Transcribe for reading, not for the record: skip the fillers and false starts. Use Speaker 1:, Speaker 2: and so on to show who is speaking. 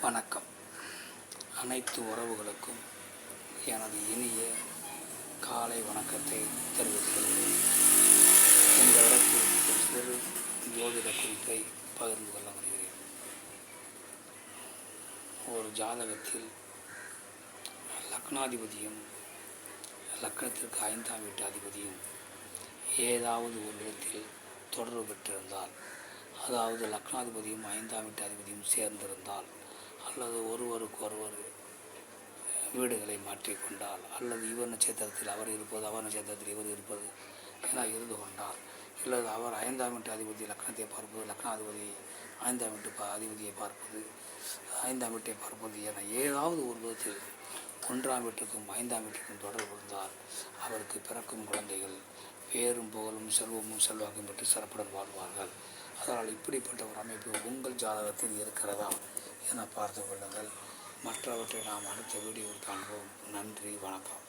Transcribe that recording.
Speaker 1: வணக்கம். அனைத்து உறவுகளுக்கும் எனது இனிய காலை வணக்கத்தை தெரிவித்துள்ளேன். உங்களிடத்தில் ஒரு சிறு ஜோதிட குறிப்பை பகிர்ந்து கொள்ள வருகிறேன். ஒரு ஜாதகத்தில் லக்னாதிபதியும் லக்னத்திற்கு 5ஆம் வீட்டு அதிபதியும் ஏதாவது ஒரு இடத்தில் தொடர்பு பெற்றிருந்தால், அதாவது லக்னாதிபதியும் 5ஆம் வீட்டு அதிபதியும் சேர்ந்திருந்தால், அல்லது ஒருவருக்கொருவர் வீடுகளை மாற்றிக்கொண்டால், அல்லது இவர் நட்சத்திரத்தில் அவர் இருப்பது, அவர் நட்சத்திரத்தில் இவர் இருப்பது என இருந்து கொண்டால், அல்லது அவர் 5ஆம் வீட்டு அதிபதி லக்னத்தை பார்ப்பது, லக்னாதிபதி 5ஆம் வீட்டு அதிபதியை பார்ப்பது, 5ஆம் வீட்டை பார்ப்பது என ஏதாவது ஒரு விதத்தில் 1ஆம் வீட்டுக்கும் 5ஆம் வீட்டுக்கும் தொடர்பு இருந்தால், அவருக்கு பிறக்கும் குழந்தைகள் பேரும் புகழும் செல்வமும் செல்வாக்கும் பெற்று சிறப்புடன் வாழ்வார்கள். அதனால் இப்படிப்பட்ட ஒரு அமைப்பு உங்கள் ஜாதகத்தில் இருக்கிறதா என பார்த்து கொள்ளுங்கள். மற்றவற்றை நாம் அடுத்த வீடியோவில் காண்போம். நன்றி, வணக்கம்.